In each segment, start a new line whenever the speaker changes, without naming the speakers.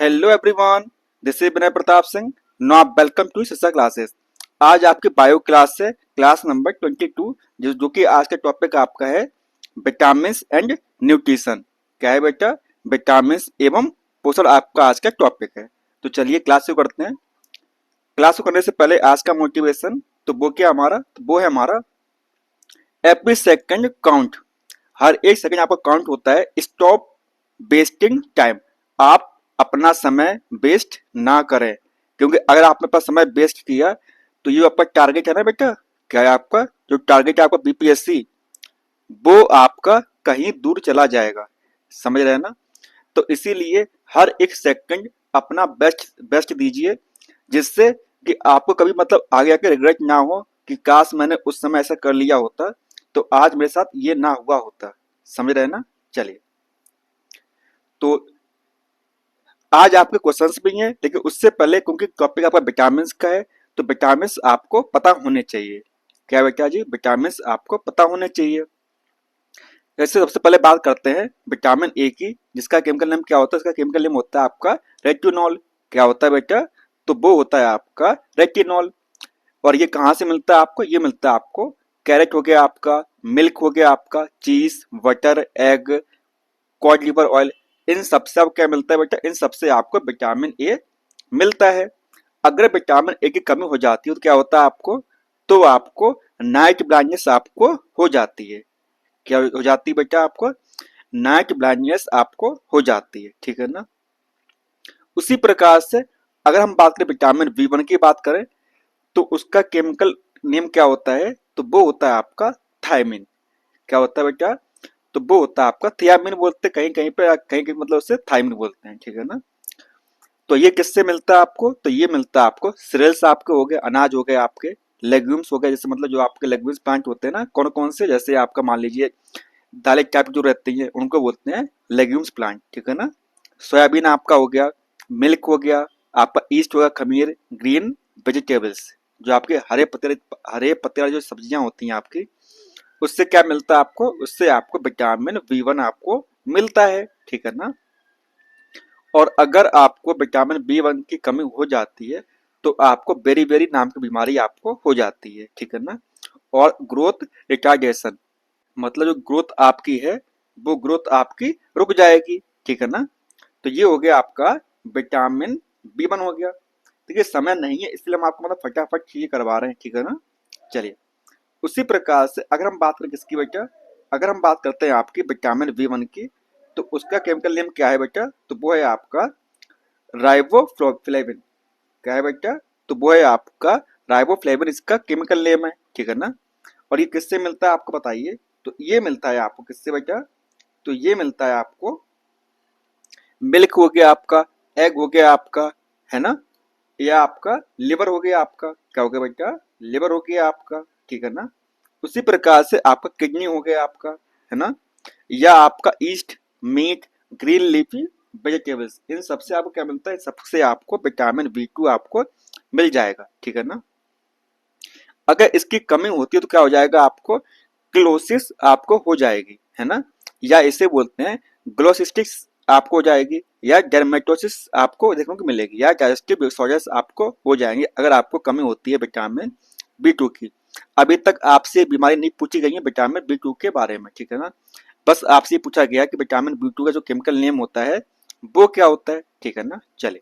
Hello everyone, this is Vinay Pratap Singh. Now welcome to Shiksha classes. आज आपकी bio class है, class number 22, जो कि आज का टॉपिक आपका है विटामिन एंड न्यूट्रिशन। क्या है बेटा? विटामिन एवं पोषण आपका आज का टॉपिक है। तो चलिए क्लास शुरू करते हैं। क्लास शुरू करने से पहले आज का मोटिवेशन, तो वो क्या हमारा? तो वो है हमारा एवरी सेकंड काउंट। हर एक सेकंड आपका काउंट होता है। Stop wasting time. आप अपना समय वेस्ट ना करें, क्योंकि अगर आपने अपना समय वेस्ट किया तो ये आपका टारगेट है ना बेटा। क्या है आपका जो टारगेट है आपका बीपीएससी, वो आपका कहीं दूर चला जाएगा। समझ रहे हैं ना? तो इसीलिए हर एक सेकंड अपना बेस्ट बेस्ट दीजिए, जिससे कि आपको कभी मतलब आगे आके रिग्रेट ना हो कि काश मैंने उस समय ऐसा कर लिया होता तो आज मेरे साथ ये ना हुआ होता। समझ रहे हैं ना? चलिए, तो आज आपके क्वेश्चंस भी हैं, लेकिन उससे पहले क्योंकि टॉपिक आपका विटामिन का है, तो विटामिन आपको पता होने चाहिए। क्या बेटा जी? विटामिन आपको पता होने चाहिए। जैसे सबसे पहले बात करते हैं विटामिन ए की, जिसका केमिकल नेम क्या होता है? इसका केमिकल नेम होता है आपका रेटिनॉल। क्या होता है बेटा? तो वो होता है आपका रेटिनॉल। और ये कहाँ से मिलता है आपको? ये मिलता है आपको कैरेट हो गया आपका, मिल्क हो गया आपका, cheese, butter, egg, cod liver oil, इन सबसे आपको क्या मिलता है बेटा? इन सबसे आपको विटामिन ए मिलता है। अगर विटामिन ए की कमी हो जाती है तो क्या होता है आपको? तो आपको नाइट ब्लाइंडनेस आपको हो जाती है। क्या हो जाती है बेटा? आपको नाइट ब्लाइंडनेस आपको हो जाती है। ठीक है ना? उसी प्रकार से अगर हम बात करें विटामिन बी वन की बात करें, तो उसका केमिकल नेम क्या होता है? तो वो होता है आपका थायमिन। क्या होता है बेटा? तो वो होता है आपका थियामिन बोलते हैं, कहीं कहीं पे, कहीं कहीं मतलब उसे थायमिन बोलते हैं। ठीक है ना? तो ये किससे मिलता है आपको? तो ये मिलता है आपको सीरियल्स आपके हो गए, अनाज हो गए आपके, लेग्यूम्स हो गए, जैसे मतलब जो आपके लेग्यूम्स प्लांट होते हैं ना, कौन कौन से? जैसे आपका मान लीजिए दालें टाइप जो रहती हैं उनको बोलते हैं लेग्यूम्स प्लांट। ठीक है ना? सोयाबीन आपका हो गया, मिल्क हो गया आपका, ईस्ट हो गया, खमीर, ग्रीन वेजिटेबल्स, जो आपके हरे पत्ते वाली जो सब्जियां होती हैं आपकी, उससे क्या मिलता है आपको? उससे आपको विटामिन बी वन आपको मिलता है। ठीक है ना? और अगर आपको विटामिन बी वन की कमी हो जाती है तो आपको बेरी बेरी नाम की बीमारी आपको हो जाती है। ठीक है ना? और ग्रोथ रिटार्डेशन, मतलब जो ग्रोथ आपकी है वो ग्रोथ आपकी रुक जाएगी। ठीक है ना? तो ये हो गया आपका विटामिन बी वन हो गया। देखिए समय नहीं है इसलिए हम आपको मतलब फटाफट चीजें करवा रहे हैं। ठीक है ना? चलिए, उसी प्रकार से अगर हम बात करें किसकी बेटा? अगर हम बात करते हैं आपकी विटामिन बी वन की, तो उसका केमिकल नेम क्या है बेटा? तो वो है आपका राइबोफ्लेविन। क्या है बेटा? तो वो है आपका राइबोफ्लेविन, इसका केमिकल नेम है। ठीक है ना? और ये किससे मिलता है आपको बताइए? तो ये मिलता है आपको किससे बेटा? तो ये मिलता है आपको मिल्क हो गया आपका, एग हो गया आपका, है ना? या आपका लिवर हो गया आपका। क्या हो गया बेटा? लिवर हो गया आपका। ठीक है ना? उसी प्रकार से आपका किडनी हो गया आपका, है ना? या आपका yeast, meat, green leafy vegetables, इन सबसे आपको क्या मिलता है? सबसे आपको विटामिन बी टू आपको मिल जाएगा। ठीक है ना? अगर इसकी कमी होती है तो क्या हो जाएगा आपको? क्लोसिस आपको हो जाएगी, है ना? या इसे बोलते हैं ग्लोसिस्टिक्स आपको हो जाएगी, या डर्मेटोसिस आपको देखने को मिलेगी, या डाइजेस्टिव डिसऑर्डर्स आपको हो जाएंगे अगर आपको कमी होती है विटामिन बी टू की। अभी तक आपसे बीमारी नहीं पूछी गई है विटामिन बी टू के बारे में। ठीक है ना? बस आपसे पूछा गया कि विटामिन बी टू का जो केमिकल नेम होता है वो क्या होता है। ठीक है ना? चलिए,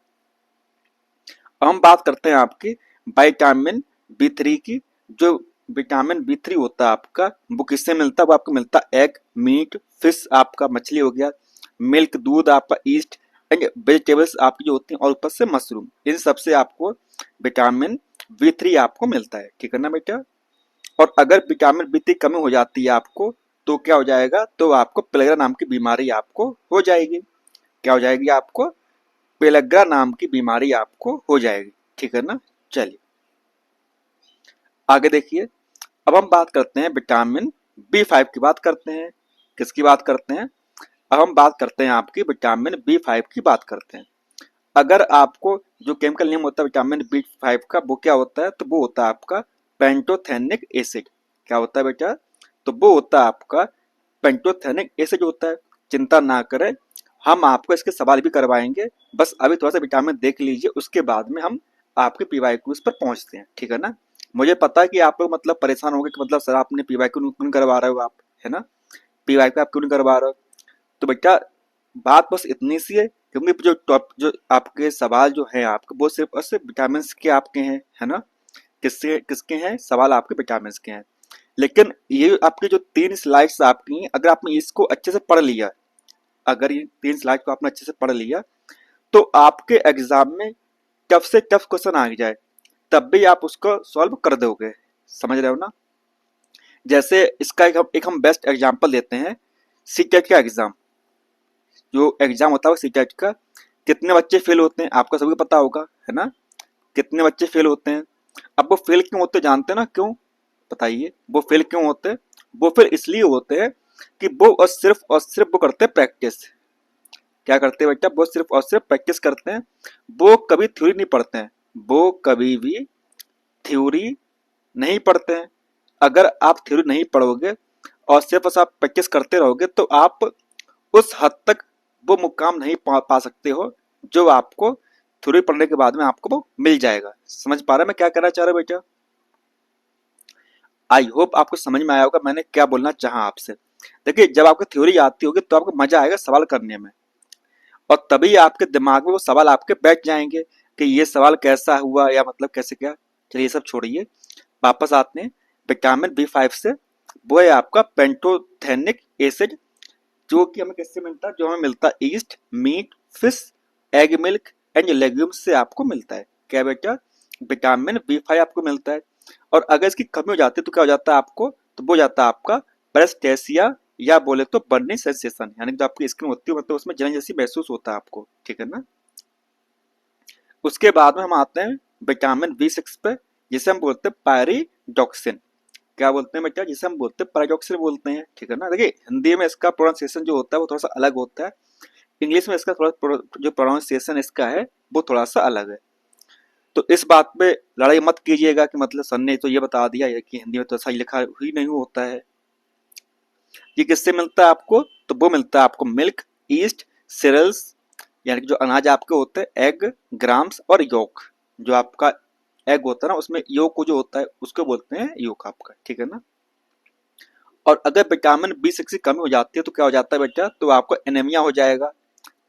अब हम बात करते हैं आपकी विटामिन बी थ्री की। जो विटामिन बी थ्री होता है आपका, वो किससे मिलता है? वो आपको मिलता है एग, मीट, फिश आपका, मछली हो गया, मिल्क, दूध आपका, ईस्ट एंड वेजिटेबल्स आपकी जो होती हैं, और ऊपर से मशरूम, इन सबसे आपको विटामिन बी थ्री आपको मिलता है। ठीक है ना बेटा? और अगर विटामिन बी थ्री कमी हो जाती है आपको तो क्या हो जाएगा? तो आपको प्लेगरा नाम की बीमारी आपको हो जाएगी। क्या हो जाएगी आपको? पेलग्रा नाम की बीमारी आपको हो जाएगी। ठीक है ना? चलिए, आगे देखिए। अब हम बात करते हैं विटामिन बी फाइव की बात करते हैं। किसकी बात करते हैं? अब हम बात करते हैं आपकी विटामिन बी फाइव की बात करते हैं। अगर आपको जो केमिकल नेम होता है विटामिन बी फाइव का, वो क्या होता है? तो वो होता है आपका पेंटोथेनिक एसिड। क्या होता है बेटा? तो वो होता है आपका पेंटोथेनिक एसिड होता है। चिंता ना करें, हम आपको इसके सवाल भी करवाएंगे। बस अभी थोड़ा सा विटामिन देख लीजिए, उसके बाद में हम आपके पीवाईक्यूज पर पहुंचते हैं, ठीक है ना। मुझे पता है कि आप लोग मतलब परेशान होंगे कि मतलब सर आपने पीवाईक्यू क्यों करवा रहे हो आप, है ना, पीवाईक्यू आप क्यों नहीं करवा रहे हो। तो बेटा बात बस इतनी सी है, क्योंकि जो आपके सवाल जो है आपके वो सिर्फ और सिर्फ विटामिन के आपके हैं, है ना। किससे किसके हैं सवाल, आपके विटामिन के हैं। लेकिन ये आपके जो 3 स्लाइड्स आपकी हैं, अगर आपने इसको अच्छे से पढ़ लिया, अगर ये 3 स्लाइड को आपने अच्छे से पढ़ लिया, तो आपके एग्जाम में टफ से टफ क्वेश्चन आ जाए तब भी आप उसको सॉल्व कर दोगे। समझ रहे हो ना। जैसे इसका एक हम बेस्ट एग्जांपल लेते हैं, सीटेट का एग्जाम। जो एग्जाम होता है सीटेट का, कितने बच्चे फेल होते हैं आपको सभी को पता होगा, है ना। कितने बच्चे फेल होते हैं। अब वो फेल क्यों होते जानते हैं ना, क्यों बताइए। वो फेल क्यों होते हैं। वो फेल इसलिए होते हैं कि वो और सिर्फ वो करते हैं प्रैक्टिस। क्या करते हैं बेटा, वो सिर्फ और सिर्फ प्रैक्टिस करते हैं। वो कभी थ्योरी नहीं पढ़ते हैं, वो कभी भी थ्योरी नहीं पढ़ते हैं। अगर आप थ्योरी नहीं पढ़ोगे और सिर्फ बस आप प्रैक्टिस करते रहोगे तो आप उस हद तक वो मुकाम नहीं पा सकते हो जो आपको थ्योरी पढ़ने के बाद में आपको वो मिल जाएगा। समझ पा रहे हैं मैं क्या कहना चाह रहा हूँ बेटा। आई होप आपको समझ में आया होगा मैंने क्या बोलना चाहा आपसे। देखिए जब आपको थ्योरी आती होगी तो आपको मजा आएगा सवाल करने में, और तभी आपके दिमाग में वो सवाल आपके बैठ जाएंगे कि ये सवाल कैसा हुआ या मतलब कैसे क्या। चलिए ये सब छोड़िए, वापस आते हैं विटामिन B5 से। वो है आपका पेंटोथेनिक एसिड, जो कि हमें किससे मिलता है, जो हमें मिलता है yeast, meat, fish, egg milk and legumes से आपको मिलता है। क्या बेटा, विटामिन B5 आपको मिलता है। और अगर इसकी कमी हो जाती है तो क्या हो जाता है आपको, तो वो हो जाता है आपका पेरेस्थेसिया, या बोले तो बर्निंग सेंसेशन, यानी जो आपकी स्किन होती है मतलब उसमें जलन जैसी महसूस होता है आपको, ठीक है ना। उसके बाद में हम आते हैं विटामिन B6 पे, जिसे हम बोलते हैं पायरिडॉक्सिन। क्या बोलते हैं बेटा, जिसे हम बोलते हैं पैराडॉक्सिन बोलते हैं, ठीक है ना। देखिए हिंदी में इसका प्रोनाउंसिएशन जो होता है वो थोड़ा सा अलग होता है, इंग्लिश में इसका थोड़ा जो प्रोनाउंसिएशन इसका है वो थोड़ा सा अलग है। तो इस बात पे लड़ाई मत कीजिएगा कि मतलब सर ने तो ये बता दिया है कि हिंदी में तो ऐसा ही लिखा ही नहीं होता है। ये किससे मिलता है आपको, तो वो मिलता है आपको मिल्क, ईस्ट, सीरियल्स, यानी कि जो अनाज आपके होते हैं, एग, ग्राम्स और योक। जो आपका एग होता है ना उसमें योक को जो होता है उसको बोलते हैं योक आपका, ठीक है ना। और अगर विटामिन B6 की कमी हो जाती है तो क्या हो जाता है बेटा, तो आपको एनीमिया हो जाएगा।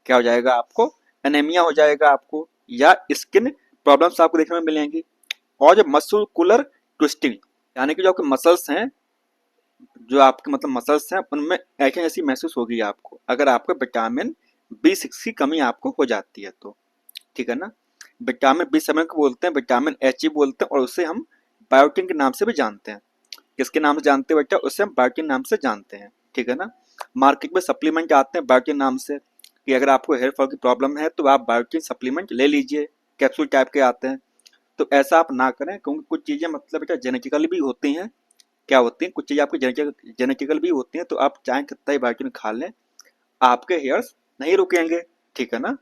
क्या हो जाएगा आपको, एनीमिया हो जाएगा आपको, या स्किन प्रॉब्लम्स आपको देखने में मिलेंगी। और जो मस्कुलर ट्विस्टिंग, यानी कि जो आपके मसल्स हैं, जो आपके मतलब मसल्स हैं उनमें ऐसे जैसी महसूस होगी आपको, अगर आपको विटामिन B6 की कमी आपको हो जाती है तो, ठीक है ना। विटामिन B7 को बोलते हैं विटामिन H बोलते हैं, और उसे हम बायोटिन के नाम से भी जानते हैं। किसके नाम से जानते हैं बेटा, उसे हम बायोटिन नाम से जानते हैं, ठीक है ना। मार्केट में सप्लीमेंट आते हैं बायोटिन नाम से, कि अगर आपको हेयर फॉल की प्रॉब्लम है तो आप बायोटिन सप्लीमेंट ले लीजिए, कैप्सूल टाइप के आते हैं। तो ऐसा आप ना करें, क्योंकि कुछ चीज़ें मतलब बेटा जेनेटिकली भी होती हैं। क्या होती हैं, कुछ चीज़ें आपकी जेनेटिकल भी होती हैं, तो आप चाहे कितना ही बायोटिन खा लें आपके हेयर्स नहीं रुकेंगे, ठीक है ना।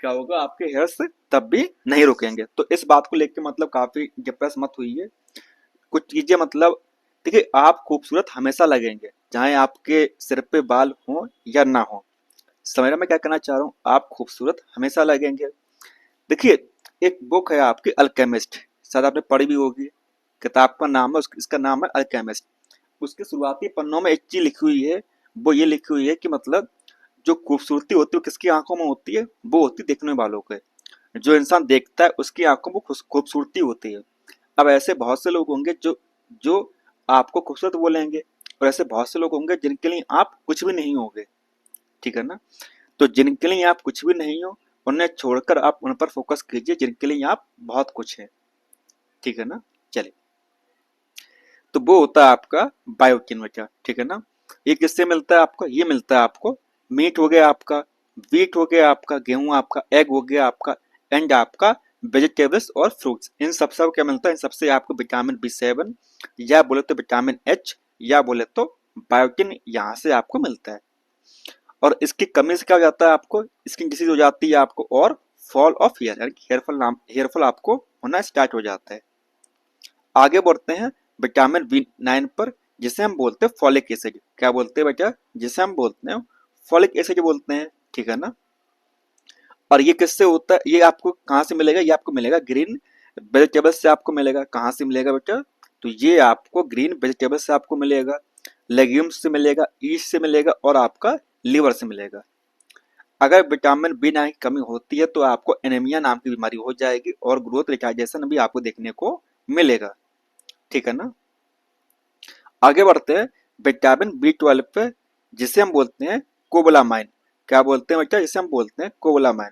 क्या होगा, आपके हेयर्स तब भी नहीं रुकेंगे। तो इस बात को लेकर मतलब काफी डिप्रेस मत हुई। कुछ चीजें मतलब देखिए, आप खूबसूरत हमेशा लगेंगे चाहे आपके सिर पे बाल हो या ना हो। समझ रहे मैं क्या कहना चाह रहा हूँ, आप खूबसूरत हमेशा लगेंगे। देखिए एक बुक है आपकी अल्केमिस्ट, शायद आपने पढ़ी भी होगी। किताब का नाम है इसका नाम है अल्केमिस्ट। उसके शुरुआती पन्नों में एक चीज लिखी हुई है, वो ये लिखी हुई है कि मतलब जो खूबसूरती होती है वो किसकी आंखों में होती है, वो होती है देखने वालों के। जो इंसान देखता है उसकी आंखों में खूबसूरती होती है। अब ऐसे बहुत से लोग होंगे जो जो आपको खूबसूरत बोलेंगे, और ऐसे बहुत से लोग होंगे जिनके लिए आप कुछ भी नहीं होगे, ठीक है ना। तो जिनके लिए आप कुछ भी नहीं हो उन्हें छोड़कर आप उन पर फोकस कीजिए जिनके लिए आप बहुत कुछ है, ठीक है ना। चलिए, तो वो होता है आपका बायोटिन बेटा, ठीक है ना। ये किससे मिलता है आपको, ये मिलता है आपको मीट हो गया आपका, वीट हो गया आपका, गेहूं आपका, एग हो गया आपका, एंड आपका वेजिटेबल्स और फ्रूट्स। इन सब क्या मिलता है, इन सबसे आपको विटामिन B7, या बोले तो विटामिन H, या बोले तो बायोटिन यहाँ से आपको मिलता है। और इसकी कमी से क्या हो जाता है, आपको स्किन डिसीज हो जाती है आपको, और फॉल ऑफ हेयर यानी हेयरफॉल आपको होना स्टार्ट हो जाता है। आगे बढ़ते हैं विटामिन B9 पर, जिसे हम बोलते हैं फॉलिक एसिड। क्या बोलते हैं बेटा, जिसे हम बोलते हैं फॉलिक एसिड बोलते हैं, ठीक है ना। और ये किससे होता है, ये आपको कहाँ से मिलेगा, ये आपको मिलेगा ग्रीन वेजिटेबल्स से आपको मिलेगा। कहाँ से मिलेगा बेटा, तो ये आपको ग्रीन वेजिटेबल्स से आपको मिलेगा, लेग्यूम्स से मिलेगा, ईस्ट से मिलेगा और आपका लीवर से मिलेगा। अगर विटामिन बी9 की कमी होती है तो आपको एनीमिया नाम की बीमारी हो जाएगी और ग्रोथ रिटार्डेशन भी आपको देखने को मिलेगा, ठीक है ना। आगे बढ़ते हैं विटामिन बी12 पे, जिसे हम बोलते हैं कोबलामाइन। क्या बोलते हैं बेटा, जिसे हम बोलते हैं कोबलामाइन।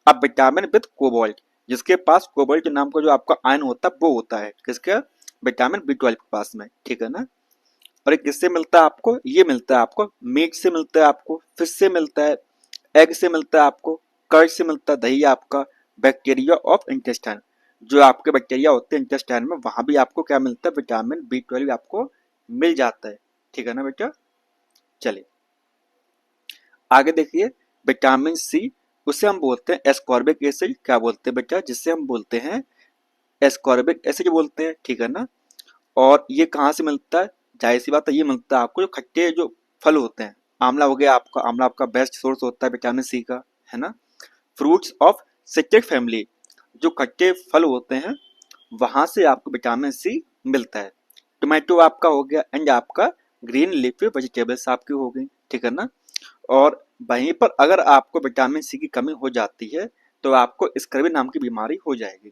अब विटामिन विद कोबाल्ट, जिसके पास कोबाल्ट नाम का जो आपका आयन होता है वो होता है किसके, विटामिन बी12 के पास में, ठीक है ना। और ये किससे मिलता है आपको, ये मिलता है आपको मीट से मिलता है, आपको फिश से मिलता है, एग से मिलता है, आपको कर्ड से मिलता है, दही आपका, बैक्टीरिया ऑफ इंटेस्टाइन, जो आपके बैक्टीरिया होते हैं इंटेस्टाइन में, वहां भी आपको क्या मिलता है, विटामिन बी12 आपको मिल जाता है, ठीक है ना बेटा। चलिए आगे देखिए, विटामिन सी, उसे हम बोलते हैं एस्कॉर्बिक एसिड। क्या बोलते हैं बेटा, जिससे हम बोलते हैं एस्कॉर्बिक एसिड बोलते हैं, ठीक है ना। और ये कहाँ से मिलता है, जाहिर सी बात है ये मिलता है आपको जो खट्टे जो फल होते हैं, आंवला हो गया आपका, आंवला आपका बेस्ट सोर्स होता है विटामिन सी का, है ना। फ्रूट्स ऑफ सिट्रिक फैमिली, जो खट्टे फल होते हैं वहां से आपको विटामिन सी मिलता है। टोमेटो आपका हो गया एंड आपका ग्रीन लीफी वेजिटेबल्स आपकी हो गई, ठीक है ना। और वहीं पर अगर आपको विटामिन सी की कमी हो जाती है तो आपको स्कर्वी नाम की बीमारी हो जाएगी,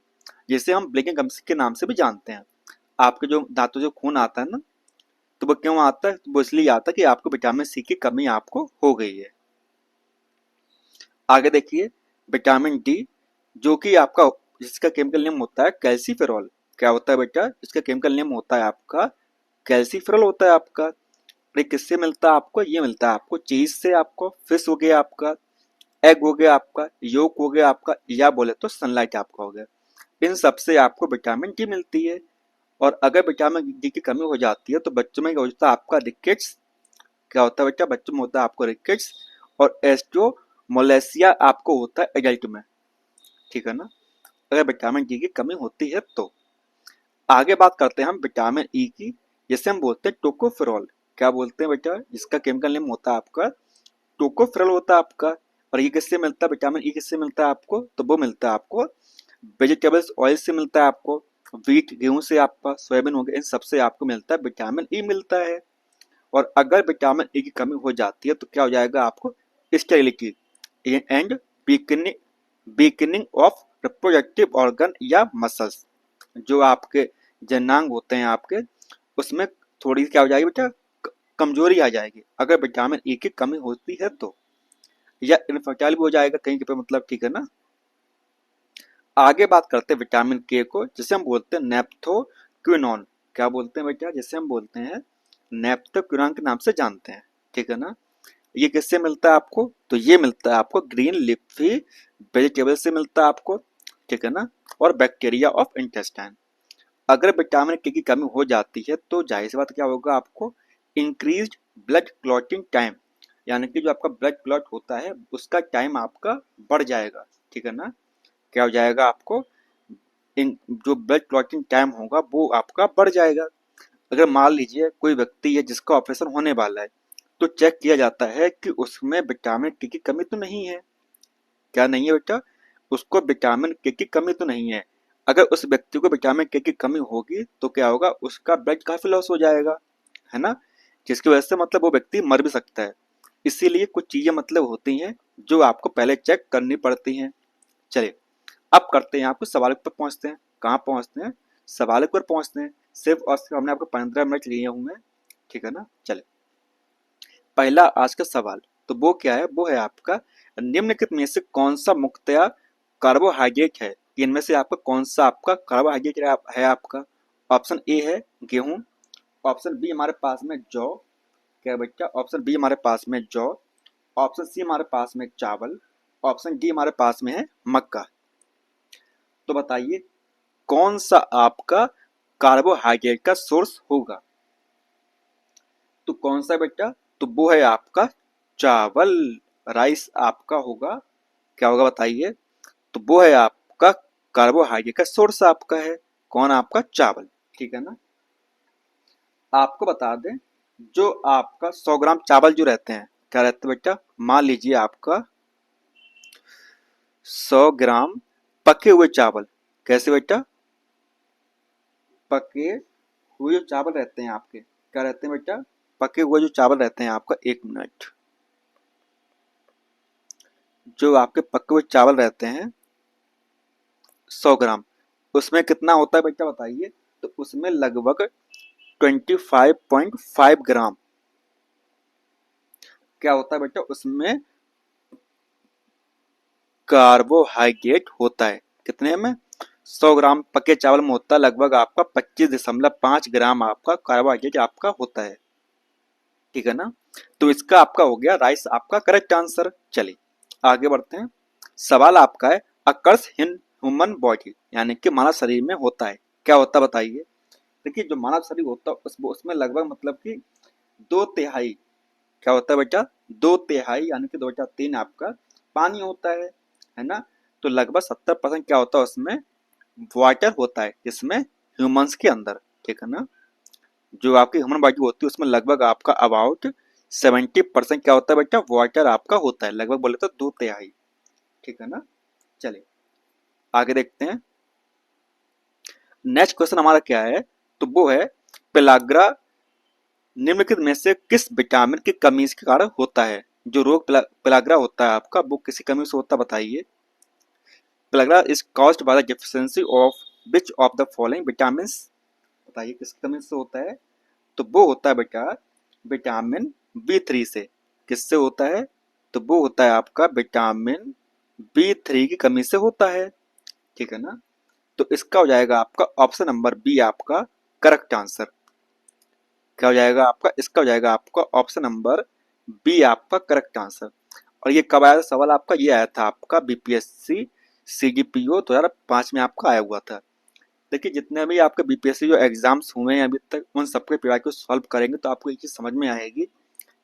जिसे हम ब्लैकिंग गम्स के नाम से भी जानते हैं। आपके जो दांतों जो खून आता है ना, तो वो क्यों आता है, तो वो इसलिए आता है कि आपको विटामिन सी की कमी आपको हो गई है। आगे देखिए विटामिन डी, जो कि आपका, जिसका केमिकल नेम होता है कैल्सीफेरॉल। क्या होता है बेटा, इसका केमिकल नेम होता है आपका कैल्सीफेरॉल होता है आपका। ये किससे मिलता है आपको, ये मिलता है आपको चीज से, आपको फिश हो गया आपका, एग हो गया आपका, योक हो गया आपका, या बोले तो सनलाइट आपका हो गया। इन सबसे आपको विटामिन डी मिलती है। और अगर विटामिन डी की कमी हो जाती है तो बच्चों में क्या होता है आपका रिकेट्स। क्या होता है बेटा, बच्चों में होता है आपको रिकेट्स और एस्ट्रोमोलेसिया आपको होता है एडल्ट में, ठीक है ना, अगर विटामिन डी की कमी होती है तो। आगे बात करते हैं हम विटामिन ई की, जिसे हम बोलते हैं टोकोफेरॉल। क्या बोलते हैं बेटा, जिसका केमिकल नेम होता है आपका टोकोफेरॉल होता है आपका। और ये किससे मिलता है, विटामिन ई किससे मिलता है आपको, तो वो मिलता है आपको वेजिटेबल्स ऑयल से मिलता है आपको, व्हीट गेहूं से, आपका सोयाबीन हो गया, इन सबसे आपको मिलता है विटामिन ई मिलता है। और अगर विटामिन ई की कमी हो जाती है तो क्या हो जाएगा आपको, sterility and weakening weakening of reproductive organ या मसल्स, जो आपके जननांग होते हैं आपके, उसमें थोड़ी क्या हो जाएगी बेटा, कमजोरी आ जाएगी अगर विटामिन ई की कमी होती है तो, या इनफर्टाइल भी हो जाएगा कहीं पे, मतलब, ठीक है ना। आगे बात करते हैं विटामिन के को, जिसे हम बोलते हैं नेप्थोक्विनोन। क्या बोलते हैं बेटा, जिसे हम बोलते हैं नेप्थोक्विनोन के नाम से जानते हैं, ठीक है ना। ये किससे मिलता है आपको, तो ये मिलता है आपको ग्रीन लीफी वेजिटेबल से मिलता है आपको, ठीक है ना, और बैक्टीरिया ऑफ इंटेस्टाइन। अगर विटामिन के की कमी हो जाती है तो जाहिर सी बात क्या होगा आपको, इंक्रीज्ड ब्लड क्लॉटिंग टाइम, यानी कि जो आपका ब्लड क्लॉट होता है उसका टाइम आपका बढ़ जाएगा, ठीक है ना। क्या हो जाएगा आपको, इन जो ब्लड क्लॉटिंग टाइम होगा वो आपका बढ़ जाएगा। अगर मान लीजिए कोई व्यक्ति है जिसका ऑपरेशन होने वाला है, तो चेक किया जाता है कि उसमें विटामिन के की कमी तो नहीं है। क्या नहीं है बेटा, उसको विटामिन के की कमी तो नहीं है। अगर उस व्यक्ति को विटामिन के की कमी होगी तो क्या होगा, उसका ब्लड काफी लॉस हो जाएगा, है ना, जिसकी वजह से मतलब वो व्यक्ति मर भी सकता है। इसीलिए कुछ चीजें मतलब होती हैं जो आपको पहले चेक करनी पड़ती हैं। चलिए अब करते हैं, आपको सवाल पर पहुंचते हैं। कहाँ पहुंचते हैं, सवाल पर पहुंचते हैं। सिर्फ और सिर्फ हमने आपको 15 मिनट लिए हुए हैं, ठीक है ना। चले पहला आज का सवाल, तो वो क्या है, वो है आपका निम्नलिखित में से कौन सा मुख्यतया कार्बोहाइड्रेट है। इनमें से आपका कौन सा आपका कार्बोहाइड्रेट है आपका। ऑप्शन ए है गेहूं, ऑप्शन बी हमारे पास में जौ, क्या है बेटा, ऑप्शन बी हमारे पास में जौ, ऑप्शन सी हमारे पास में चावल, ऑप्शन डी हमारे पास में है मक्का। तो बताइए कौन सा आपका कार्बोहाइड्रेट का सोर्स होगा। तो कौन सा बेटा, तो वो है आपका चावल, राइस आपका होगा। क्या होगा बताइए, तो वो है आपका कार्बोहाइड्रेट का सोर्स आपका है कौन, आपका चावल, ठीक है ना। आपको बता दें, जो आपका 100 ग्राम चावल जो रहते हैं क्या रहता है बेटा, मान लीजिए आपका 100 ग्राम पके हुए चावल। कैसे बेटा, पके हुए जो चावल रहते हैं आपके, क्या रहते हैं बेटा, पके हुए जो चावल रहते हैं आपका, 1 मिनट, जो आपके पके हुए चावल रहते हैं 100 ग्राम, उसमें कितना होता है बेटा बताइए। तो उसमें लगभग 25.5 ग्राम क्या होता है बेटा, उसमें कार्बोहाइड्रेट होता है। कितने में, 100 ग्राम पके चावल में होता है लगभग आपका 25.5 ग्राम आपका कार्बोहाइड्रेट आपका होता है। ठीक है ना। तो इसका आपका हो गया राइस आपका करेक्ट आंसर। चलिए आगे बढ़ते हैं। सवाल आपका है, अकर्स इन ह्यूमन बॉडी, यानी कि मानव शरीर में होता है, क्या होता है बताइए। देखिए जो मानव शरीर होता है उसमें लगभग मतलब कि 2/3 क्या होता है बेटा, 2/3 यानी कि 2/3 आपका पानी होता है ना। तो लगभग 70% क्या होता है उसमें, वाटर होता है, इसमें ह्यूमंस के अंदर। ठीक है ना। जो आपकी ह्यूमन बॉडी होती है उसमें लगभग आपका अबाउट 70% क्या होता है बेटा, वाटर आपका होता है, लगभग बोले तो 2/3। ठीक है ना। चलिए आगे देखते हैं। नेक्स्ट क्वेश्चन हमारा क्या है, तो वो है पेलाग्रा निम्नलिखित में से किस विटामिन की कमी के कारण होता है। जो रोग पेलाग्रा होता है आपका, वो किसी कमी से होता है बताइए। Pellagra is caused by the deficiency of which of the following vitamin, बताइए किस कमी से होता है। तो वो होता है बेटा विटामिन B3 से। किससे होता है, तो वो होता है आपका विटामिन B3 की कमी से होता है। ठीक है ना। तो इसका हो जाएगा आपका ऑप्शन नंबर बी आपका करेक्ट आंसर। क्या हो जाएगा आपका, इसका हो जाएगा आपका ऑप्शन नंबर बी आपका करेक्ट आंसर। और ये कब आया था सवाल आपका, ये आया था आपका बीपीएससी CGPO 2005 में आपका आया हुआ था। देखिए जितने भी आपके बीपीएससी जो एग्जाम्स हुए हैं अभी तक, उन सबके पेपर को सॉल्व करेंगे तो आपको एक चीज समझ में आएगी,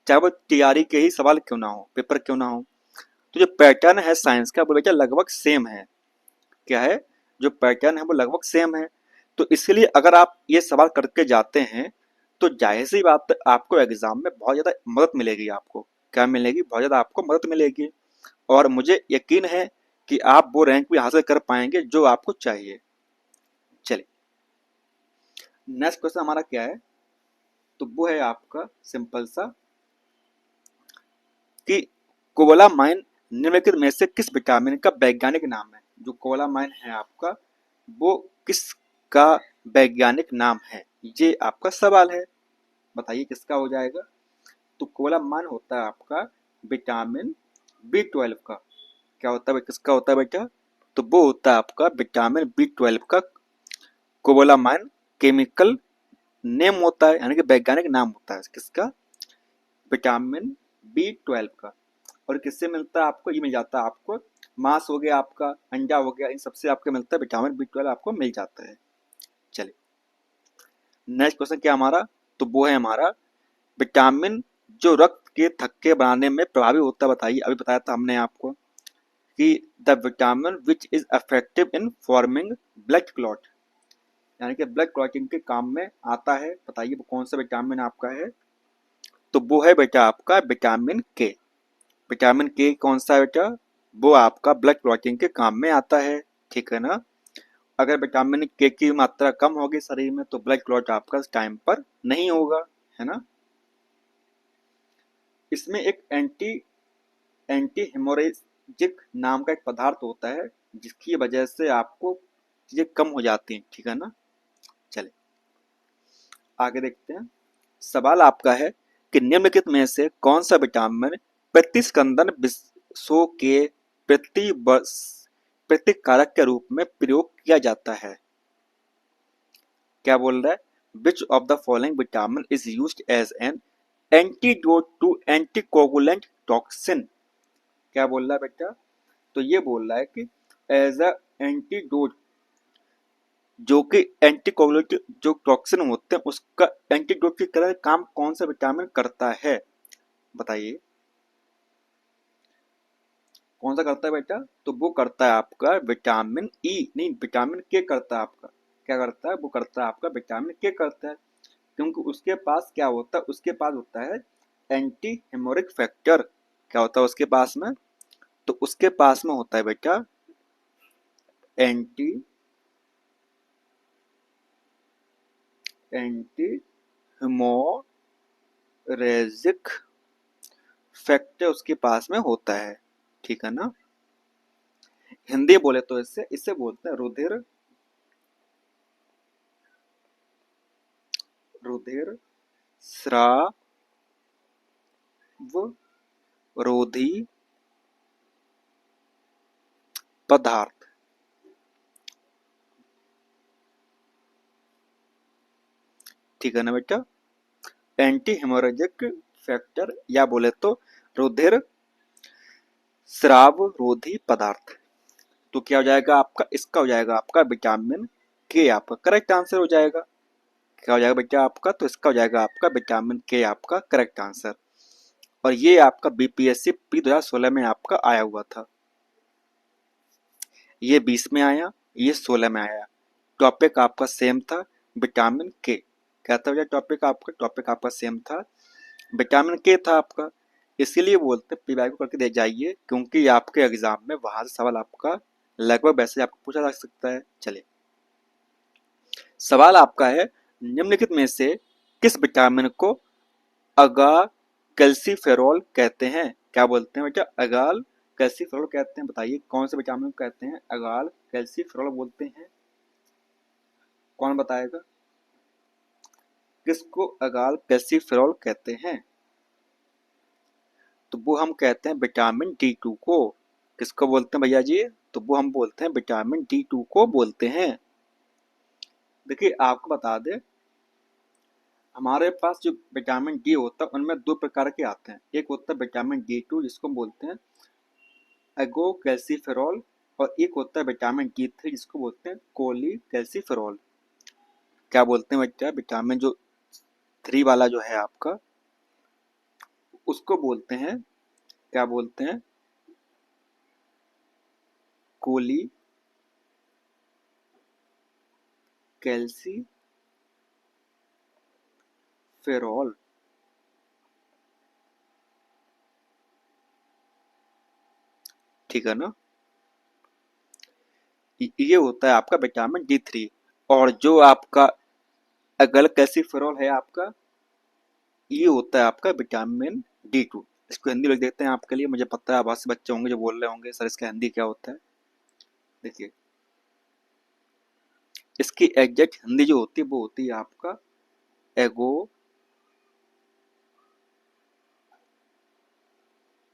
चाहे वो तैयारी के ही सवाल क्यों ना हो, पेपर क्यों ना हो, तो जो पैटर्न है साइंस का वो बेटा लगभग सेम है। क्या है, जो पैटर्न है वो लगभग सेम है। तो इसलिए अगर आप ये सवाल करके जाते हैं तो जाहिर सी बात है आपको एग्जाम में बहुत ज़्यादा मदद मिलेगी। आपको क्या मिलेगी, बहुत ज़्यादा आपको मदद मिलेगी। और मुझे यकीन है कि आप वो रैंक भी हासिल कर पाएंगे जो आपको चाहिए। चलिए नेक्स्ट क्वेश्चन हमारा क्या है, तो वो है आपका सिंपल सा कि कोबालामाइन निम्नलिखित में से किस विटामिन का वैज्ञानिक नाम है। जो कोबालामाइन है आपका, वो किसका वैज्ञानिक नाम है, ये आपका सवाल है। बताइए किसका हो जाएगा। तो कोबालामाइन होता है आपका विटामिन B12 का। क्या होता है, किसका होता है बेटा, तो वो होता है आपका विटामिन B12 का। कोबालामाइन केमिकल नेम होता है, यानी कि वैज्ञानिक नाम होता है किसका, विटामिन B12 का। और किससे मिलता है आपको, ये मिल जाता है आपको, मांस हो गया आपका, अंडा हो गया, इन सबसे आपको मिलता है विटामिन B12 आपको मिल जाता है। चलिए नेक्स्ट क्वेश्चन क्या हमारा, तो वो है हमारा विटामिन जो रक्त के थक्के बनाने में प्रभावी होता है। बताइए, अभी बताया था हमने आपको कि the vitamin which is effective in forming blood clot, यानी कि ब्लड क्लॉटिंग के काम में आता है। बताइए वो कौन सा विटामिन आपका है, तो वो है बेटा आपका विटामिन के। विटामिन के कौन सा है बेटा, वो आपका ब्लड क्लॉटिंग के काम में आता है। ठीक है ना। अगर विटामिन के की मात्रा कम होगी शरीर में तो ब्लड क्लॉट आपका टाइम पर नहीं होगा, है ना। इसमें एक एंटी एंटी हेमोरेजिक नाम का एक पदार्थ होता है जिसकी वजह से आपको चीजें कम हो जाती हैं। ठीक है ना। चले आगे देखते हैं। सवाल आपका है कि निम्नलिखित में से कौन सा विटामिन प्रतिस्कंदन विषों के प्रति प्रतिकारक के रूप में प्रयोग किया जाता है। क्या बोल रहा है, which of the following vitamin is used as an antidote to anticoagulant toxin. क्या बोल रहा है बेटा, तो ये बोल रहा है कि एज अ एंटीडोट, जो कि एंटीकोगुलेंट जो टॉक्सिन होते हैं उसका एंटीडोट की तरह काम कौन सा विटामिन करता है। बताइए कौन सा करता है बेटा, तो वो करता है आपका विटामिन ई, नहीं विटामिन के करता है आपका। क्या करता है, वो करता है आपका विटामिन के करता है। क्योंकि उसके पास क्या होता है, उसके पास होता है एंटी हेमोरिक फैक्टर क्या होता है उसके पास में? तो उसके पास में होता है बेटा एंटी हेमोरेजिक फैक्टर उसके पास में होता है, ठीक है ना। हिंदी बोले तो इसे बोलते हैं रुधिर स्राव रोधी पदार्थ, ठीक है ना बेटा। एंटी हेमोरेजिक फैक्टर या बोले तो रुधिर स्राव रोधी पदार्थ। तो क्या हो जाएगा आपका? इसका हो जाएगा आपका विटामिन के, आपका करेक्ट आंसर हो जाएगा। क्या हो जाएगा बेटा आपका? तो इसका हो जाएगा आपका विटामिन के, आपका करेक्ट आंसर। और ये आपका बीपीएससी पी 2016 में आपका आया हुआ था। ये 20 में आया, ये 16 में आया। टॉपिक आपका सेम था, विटामिन के। क्या था भैया टॉपिक आपका? टॉपिक आपका सेम था, विटामिन के था आपका। इसीलिए बोलते पीवाई को करके दे जाइए, क्योंकि आपके एग्जाम में वहां से सवाल आपका लगभग वैसे आपको पूछा जा सकता है। चलिए, सवाल आपका है निम्नलिखित में से किस विटामिन को अगा कैल्सीफेरॉल कहते हैं? क्या बोलते हैं बेटा? अगाल कैल्सीफेरॉल कहते हैं। बताइए कौन से विटामिन को कहते हैं अगाल कैल्सीफेरॉल बोलते हैं? कौन बताएगा किसको अगाल कैल्सीफेरॉल कहते हैं? तो वो हम कहते हैं विटामिन D2 को। किसको बोलते हैं भैया जी? तो वो हम बोलते हैं विटामिन D2 को बोलते हैं। देखिए आपको बता दें, हमारे पास जो विटामिन डी होता है उनमें दो प्रकार के आते हैं। एक होता है विटामिन D2 जिसको बोलते हैं एगो कैल्सीफेरॉल, और एक होता है विटामिन D3 जिसको बोलते हैं कोली कैल्सीफेरॉल। क्या बोलते हैं बेटा? विटामिन जो 3 वाला जो है आपका, उसको बोलते हैं, क्या बोलते हैं? कोली कैल्सीफेरॉल, ठीक है ना। ये होता है आपका विटामिन D3। और जो आपका अगल कैल्सीफेरॉल है आपका, ये होता है आपका विटामिन D2। इसको हिंदी लिख देते हैं आपके लिए। मुझे पता है बहुत से बच्चे होंगे जो बोल रहे होंगे सर इसका हिंदी क्या होता है। देखिए, इसकी एग्जैक्ट हिंदी जो होती है वो होती है आपका एगो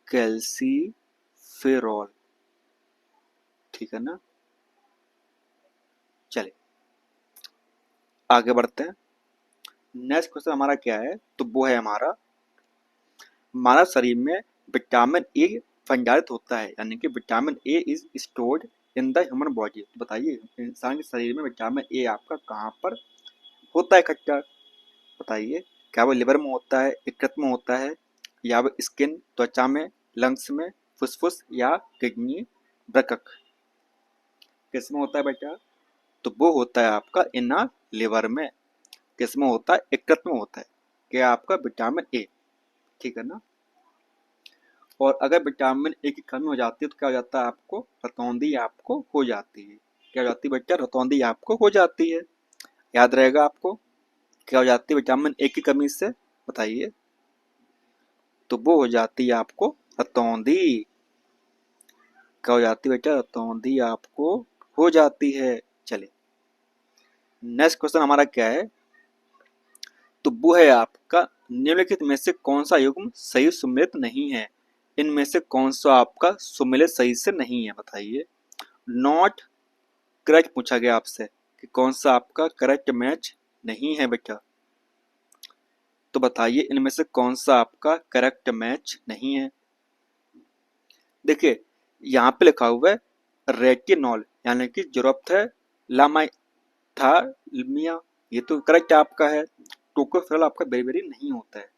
कैल्सीफेरॉल, ठीक है ना। चलिए आगे बढ़ते हैं। नेक्स्ट क्वेश्चन हमारा क्या है? तो वो है हमारा मानव शरीर में विटामिन ए भंडारित होता है, यानी कि vitamin A is stored in the human body. तो बताइए इंसान के शरीर में विटामिन ए आपका कहाँ पर होता है इकट्ठा? बताइए, क्या वो लिवर में होता है, यकृत में होता है, या वो स्किन त्वचा में, लंग्स में, फुसफुस, या किडनी वृक्क? किस में होता है बेटा? तो वो होता है आपका इना लिवर में। किस में होता है? यकृत में होता है। क्या आपका विटामिन ए, ठीक है ना। और अगर विटामिन ए की कमी हो जाती है तो क्या हो जाता है? आपको रतौंधी आपको हो जाती है। क्या हो जाती है बेटा? रतौंधी आपको हो जाती है। याद रहेगा आपको। क्या हो जाती है विटामिन ए की कमी से? बताइए। तो वो हो जाती है आपको रतौंधी। क्या हो जाती है बेटा? रतौंधी आपको हो जाती है। चलिए नेक्स्ट क्वेश्चन हमारा क्या है? तो वो है आपका निम्नलिखित में से कौन सा युग्म सही सुमेलित नहीं है? इनमें से कौन सा आपका सुमेलित सही से नहीं है? बताइए। नॉट करेक्ट पूछा गया आपसे कि कौन सा आपका करेक्ट मैच नहीं है बेटा। तो बताइए इनमें से कौन सा आपका करेक्ट मैच नहीं है। देखिए यहाँ पे लिखा हुआ है रेटिनॉल, यानी कि ज़रूरत ये तो करेक्ट आपका है। टोकोफेरॉल आपका बेरी नहीं होता है।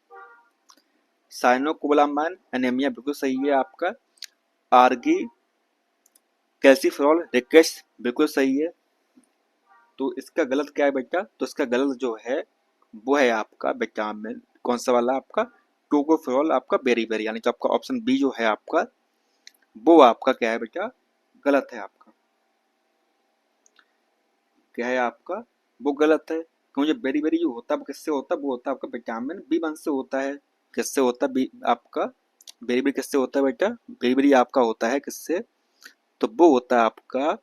साइनोकोबालामाइन एनीमिया बिल्कुल सही है आपका। आर्गी कैल्सीफेरॉल रिकेट्स बिल्कुल सही है। तो इसका गलत क्या है बेटा? तो इसका गलत जो है वो है आपका विटामिन कौन सा वाला आपका टोकोफेरॉल आपका बेरी, यानी जो आपका ऑप्शन बी जो है आपका, वो आपका क्या है बेटा, गलत है आपका। क्या है आपका, वो गलत है, क्योंकि बेरी जो होता है वो किससे होता है, वो होता है आपका विटामिन बी1 से होता है। किससे होता है, बी आपका बेरी किससे होता है बेटा, बेरी आपका होता है किससे, तो वो होता है आपका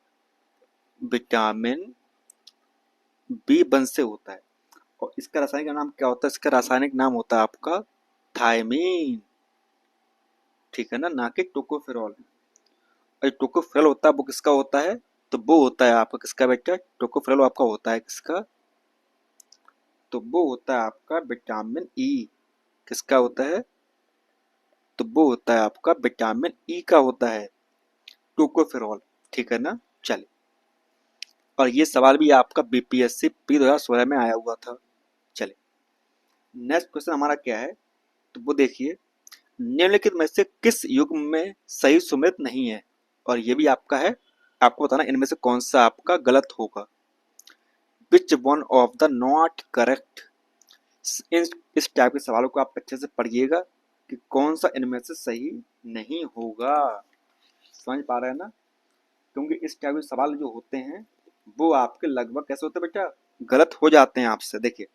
विटामिन बी1 से होता है। और इसका रासायनिक नाम क्या होता है, इसका रासायनिक नाम होता है आपका थायमीन, ठीक है ना कि टोकोफेरॉल। और टोकोफेरॉल होता है वो किसका होता है, तो वो होता है आपका किसका बेटा, टोकोफेरॉल आपका होता है किसका, तो वो होता है आपका विटामिन ई। किसका होता है, तो वो होता है आपका विटामिन ई का होता है टोकोफेरॉल, ठीक है ना। चलिए, और ये सवाल भी आपका बीपीएससी पी 2016 में आया हुआ था। चलिए, नेक्स्ट क्वेश्चन हमारा क्या है, तो वो देखिए, निम्नलिखित में से किस युग्म में सही सुमेलित नहीं है, और ये भी आपका है, आपको बताना इनमें से कौन सा आपका गलत होगा। Which one of the not correct, इस टाइप के सवालों को आप अच्छे से पढ़िएगा कि कौन सा इनमें से सही नहीं होगा। समझ पा रहे हैं ना, क्योंकि इस टाइप के सवाल जो होते हैं वो आपके लगभग कैसे होते हैं बेटा, गलत हो जाते हैं आपसे। देखिए,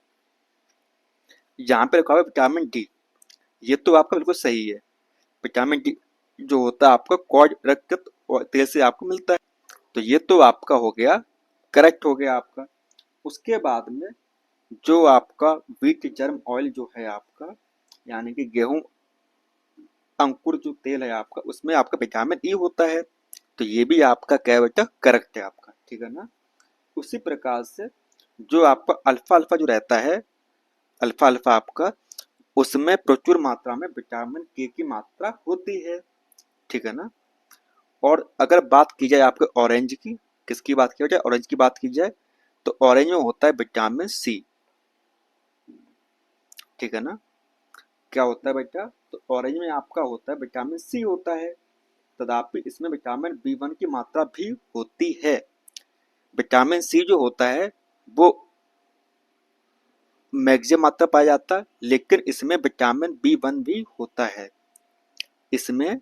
यहाँ पे लिखा हुआ है विटामिन डी, ये तो आपका बिल्कुल सही है। विटामिन डी जो होता है आपका कॉड रक्त और तेल से आपको मिलता है, तो ये तो आपका हो गया, करेक्ट हो गया आपका। उसके बाद में जो आपका व्हीट जर्म ऑयल जो है आपका, यानी कि गेहूं अंकुर जो तेल है आपका, उसमें आपका विटामिन ई होता है, तो ये भी आपका क्या बेटा, करेक्ट है आपका, ठीक है ना। उसी प्रकार से जो आपका अल्फा अल्फा जो रहता है, अल्फा अल्फा आपका, उसमें प्रचुर मात्रा में विटामिन के की मात्रा होती है, ठीक है ना। और अगर बात की जाए आपके ऑरेंज की, किसकी बात की जाए, ऑरेंज की बात की जाए, तो ऑरेंज में होता है विटामिन सी, ठीक है ना। क्या होता है बेटा, तो ऑरेंज में आपका होता है विटामिन सी होता है, तथापि इसमें विटामिन बी1 की मात्रा भी होती है। विटामिन सी जो होता है वो मैक्सिमम मात्रा पाया जाता है, लेकिन इसमें विटामिन बी1 भी होता है। इसमें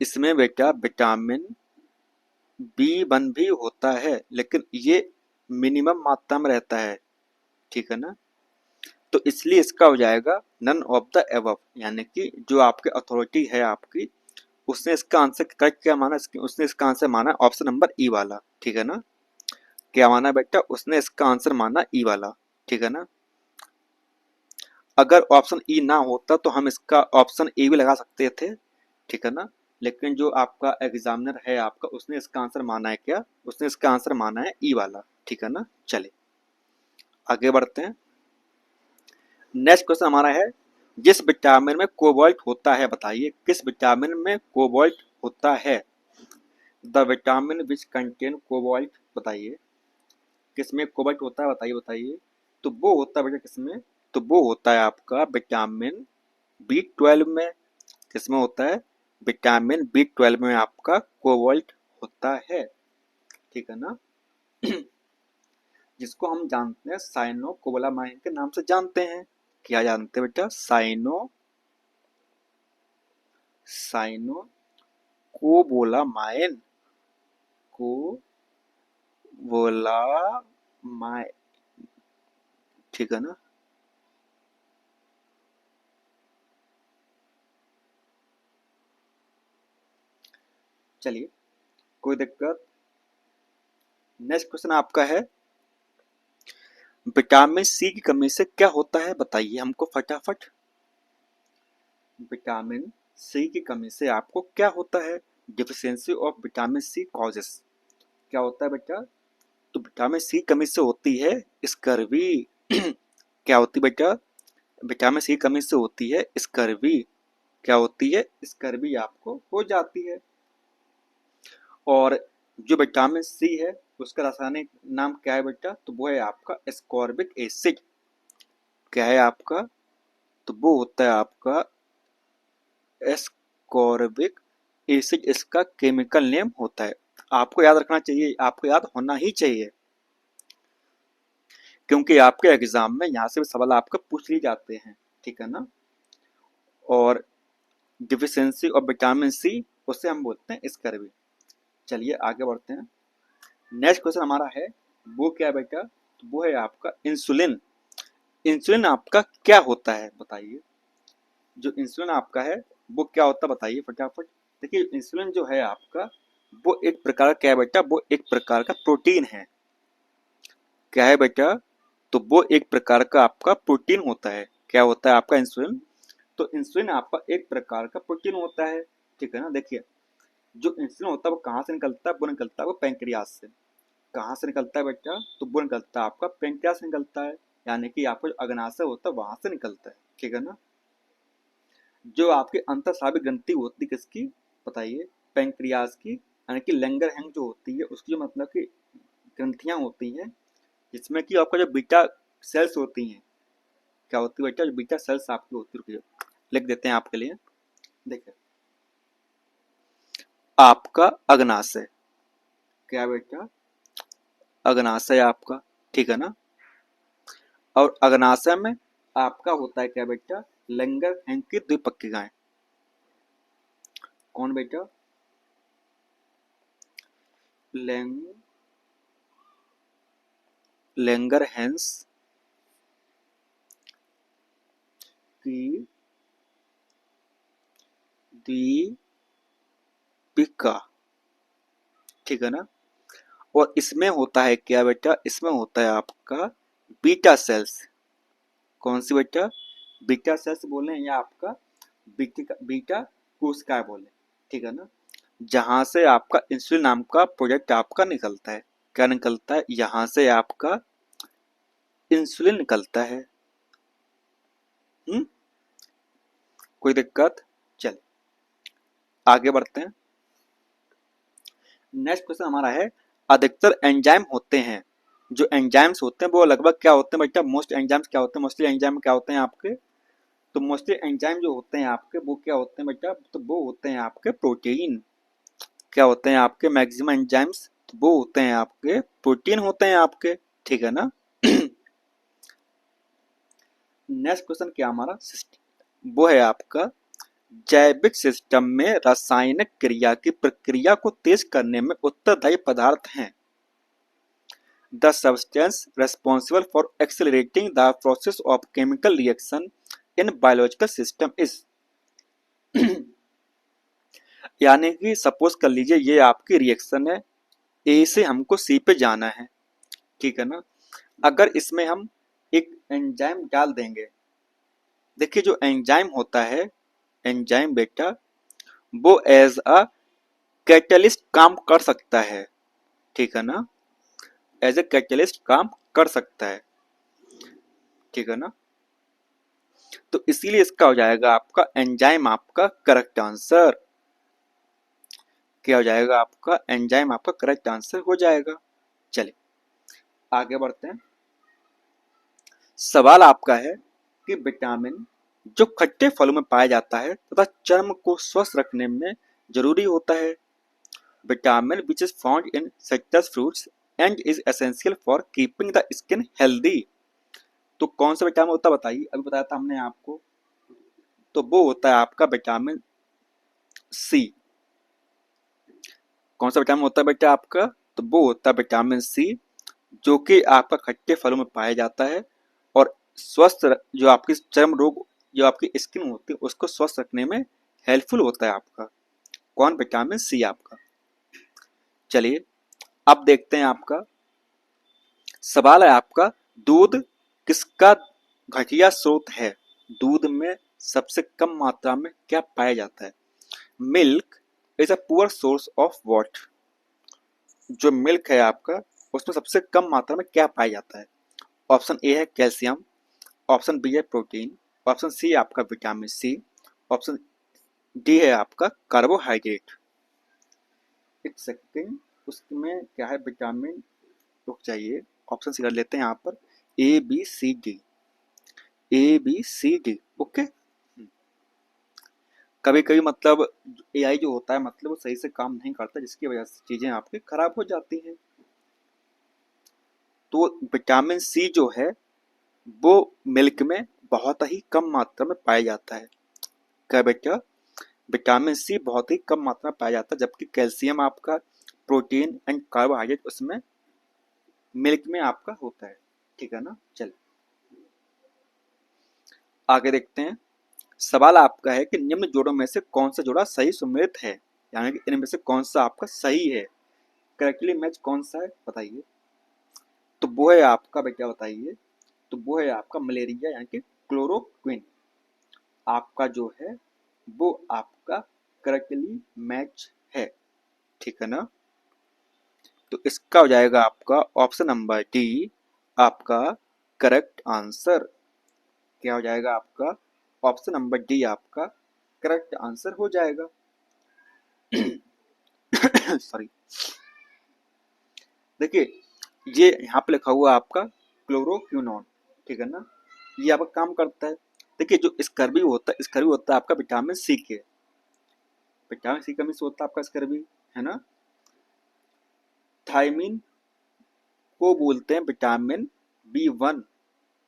इसमें बेटा विटामिन बी1 भी होता है, लेकिन ये मिनिमम मात्रा में रहता है, ठीक है ना। तो इसलिए इसका हो जाएगा नन ऑफ द एबव, यानी कि जो आपके अथॉरिटी है आपकी, उसने इसका आंसर करेक्ट क्या माना, उसने इसका आंसर माना ऑप्शन नंबर ई वाला, ठीक है ना। क्या माना बेटा, उसने इसका आंसर माना ई वाला, ठीक है ना। अगर ऑप्शन ई ना होता तो हम इसका ऑप्शन ए भी लगा सकते थे, ठीक है ना। लेकिन जो आपका एग्जामिनर है आपका, उसने इसका आंसर माना है क्या, उसने इसका आंसर माना है ई वाला, ठीक है ना। चलिए आगे बढ़ते हैं। नेक्स्ट क्वेश्चन हमारा है, जिस विटामिन में कोबाल्ट होता है, बताइए किस विटामिन में कोबाल्ट होता है। The vitamin which contain cobalt, बताइए किसमें कोबाल्ट होता है, बताइए बताइए। तो वो होता है बेटा किसमें, तो वो होता है आपका विटामिन बी12 में। किसमें होता है, विटामिन बी12 में आपका कोबाल्ट होता है, ठीक है ना। जिसको हम जानते हैं साइनो कोबालामाइन के नाम से जानते हैं। क्या जानते हैं बेटा, साइनो कोबालामाइन, कोबालामाइन, ठीक है ना। चलिए कोई दिक्कत। नेक्स्ट क्वेश्चन आपका है, विटामिन सी की कमी से क्या होता है, बताइए हमको फटाफट। विटामिन सी की कमी से आपको क्या होता है, deficiency of vitamin C causes, क्या होता है बेटा, तो विटामिन सी की कमी से होती है स्कर्वी। क्या होती है बेटा, विटामिन सी की कमी से होती है स्कर्वी। क्या होती है, स्कर्वी आपको हो जाती है। और जो विटामिन सी है उसका रासायनिक नाम क्या है बेटा, तो वो है आपका एस्कॉर्बिक एसिड। क्या है आपका, तो वो होता है आपका एस्कॉर्बिक एसिड, इसका केमिकल नेम होता है। आपको याद रखना चाहिए, आपको याद होना ही चाहिए, क्योंकि आपके एग्जाम में यहाँ से भी सवाल आपका पूछ लिए जाते हैं, ठीक है ना। और डिफिशियंसी ऑफ विटामिन सी, उसे हम बोलते हैं स्कर्वी। चलिए आगे बढ़ते हैं। नेक्स्ट क्वेश्चन हमारा है, वो क्या है बेटा, तो वो है आपका इंसुलिन। इंसुलिन आपका क्या होता है बताइए। जो इंसुलिन आपका है वो क्या होता है बताइए फटाफट। देखिए इंसुलिन जो है आपका, वो एक प्रकार का क्या है बेटा, वो एक प्रकार का प्रोटीन है। क्या है बेटा, तो वो एक प्रकार का आपका प्रोटीन होता है। क्या होता है आपका इंसुलिन, तो इंसुलिन आपका एक प्रकार का प्रोटीन होता है, ठीक है ना। देखिए जो इंसुलिन होता है वो कहाँ से निकलता है, वो निकलता है वो पैंक्रियाज से। कहाँ से निकलता है बेटा, तो वो निकलता है आपका पैंक्रियाज से निकलता है, यानी कि आपका जो अग्नाशय होता है वहां से निकलता है, ठीक है ना। जो आपकी अंतःस्रावी ग्रंथि होती है किसकी बताइए, पैंक्रियाज की, यानी कि लैंगरहैंस जो होती है उसकी, जो मतलब कि ग्रंथियां होती हैं, जिसमें कि आपका जो बीटा सेल्स होती हैं, क्या होती है बेटा, जो बीटा सेल्स आपकी होती है, रुकिए लिख देते हैं आपके लिए। देखिए आपका अग्नाशय, क्या बेटा, अग्नाशय आपका, ठीक है ना। और अग्नाशय में आपका होता है क्या बेटा, लैंगरहैंस की द्विपक्षिकाएं। कौन बेटा, लैंगरहैंस की द्वीपिका, ठीक है ना। और इसमें होता है क्या बेटा, इसमें होता है आपका बीटा सेल्स। कौन सी बेटा, बीटा सेल्स बोले या आपका बीटा कोशिका बोले, ठीक है ना। जहां से आपका इंसुलिन नाम का प्रोडक्ट आपका निकलता है। क्या निकलता है, यहां से आपका इंसुलिन निकलता है। हम्म, कोई दिक्कत, चल आगे बढ़ते हैं। नेक्स्ट क्वेश्चन हमारा है, अधिकतर एंजाइम होते हैं, जो एंजाइम्स होते हैं वो लगभग क्या होते हैं बेटा, मोस्ट एंजाइम्स क्या होते हैं, मोस्टली एंजाइम क्या होते हैं आपके, तो मोस्टली एंजाइम जो होते हैं आपके वो क्या होते हैं बेटा, तो वो होते हैं आपके प्रोटीन। क्या होते हैं आपके मैक्सिमम एंजाइम्स, तो वो होते हैं आपके प्रोटीन होते हैं आपके, ठीक है ना। नेक्स्ट क्वेश्चन क्या हमारा, वो है आपका, जैविक सिस्टम में रासायनिक क्रिया की प्रक्रिया को तेज करने में उत्तरदायी पदार्थ हैं। The substance responsible for accelerating the process of chemical reaction in biological system is. यानी कि सपोज कर लीजिए ये आपकी रिएक्शन है, ए से हमको सी पे जाना है, ठीक है ना। अगर इसमें हम एक एंजाइम डाल देंगे, देखिए जो एंजाइम होता है, एंजाइम बेटा वो एज अ कैटलिस्ट काम कर सकता है, ठीक है ना, एज ए कैटलिस्ट काम कर सकता है, ठीक है ना। तो इसीलिए इसका हो जाएगा आपका एंजाइम आपका करेक्ट आंसर। क्या हो जाएगा आपका, एंजाइम आपका करेक्ट आंसर हो जाएगा। चलिए आगे बढ़ते हैं। सवाल आपका है कि विटामिन जो खट्टे फलों में पाया जाता है तथा चर्म को स्वस्थ रखने में जरूरी होता है, vitamin which is found in citrus fruits and is essential for keeping the skin healthy. तो कौन सा विटामिन होता है बताइए, अभी बताया था हमने आपको, तो वो होता है आपका विटामिन सी। कौन सा विटामिन होता है बेटा आपका, तो वो होता है विटामिन सी, जो कि आपका खट्टे फलों में पाया जाता है और स्वस्थ जो आपकी चर्म रोग, जो आपकी स्किन होती है उसको स्वस्थ रखने में हेल्पफुल होता है आपका, कौन, विटामिन सी आपका। चलिए अब देखते हैं आपका सवाल है आपका, दूध किसका घटिया स्रोत है। दूध में सबसे कम मात्रा में क्या पाया जाता है। Milk is a poor source of what, जो मिल्क है आपका उसमें सबसे कम मात्रा में क्या पाया जाता है। ऑप्शन ए है कैल्शियम, ऑप्शन बी है प्रोटीन, ऑप्शन सी आपका विटामिन सी, ऑप्शन डी है आपका कार्बोहाइड्रेट। एक सेकेंड, उसमें क्या है विटामिन, रुक जाइए, ऑप्शन सी कर लेते हैं यहाँ पर, A B C D, A B C D, okay. कभी कभी मतलब एआई जो होता है मतलब वो सही से काम नहीं करता, जिसकी वजह से चीजें आपकी खराब हो जाती हैं। तो विटामिन सी जो है वो मिल्क में बहुत ही कम मात्रा में पाया जाता है। क्या बेटा? विटामिन सी बहुत ही कम मात्रा में पाया जाता है, जबकि कैल्शियम आपका, प्रोटीन एंड कार्बोहाइड्रेट उसमें मिल्क में आपका होता है। ठीक है ना? चल आगे देखते हैं। सवाल आपका है कि निम्न जोड़ों में से कौन सा जोड़ा सही सुमेलित है, यानी कि इनमें से कौन सा आपका सही है, करेक्टली मैच कौन सा है, बताइए। तो वो है आपका बेटा, बताइए। तो वो है आपका मलेरिया यानी कि क्लोरोक्विन आपका जो है वो आपका करेक्टली मैच है। ठीक है ना? तो इसका हो जाएगा आपका ऑप्शन नंबर डी आपका करेक्ट आंसर। क्या हो जाएगा आपका? ऑप्शन नंबर डी आपका करेक्ट आंसर हो जाएगा। सॉरी। देखिए ये यहाँ पे लिखा हुआ आपका क्लोरोक्विनोन। ठीक है ना? ये आपका काम करता है। देखिए जो स्कर्वी होता है, स्कर्वी होता है आपका विटामिन सी के, विटामिन सी कमी से होता है आपका स्कर्वी, है ना? थायमिन को बोलते हैं विटामिन बी 1।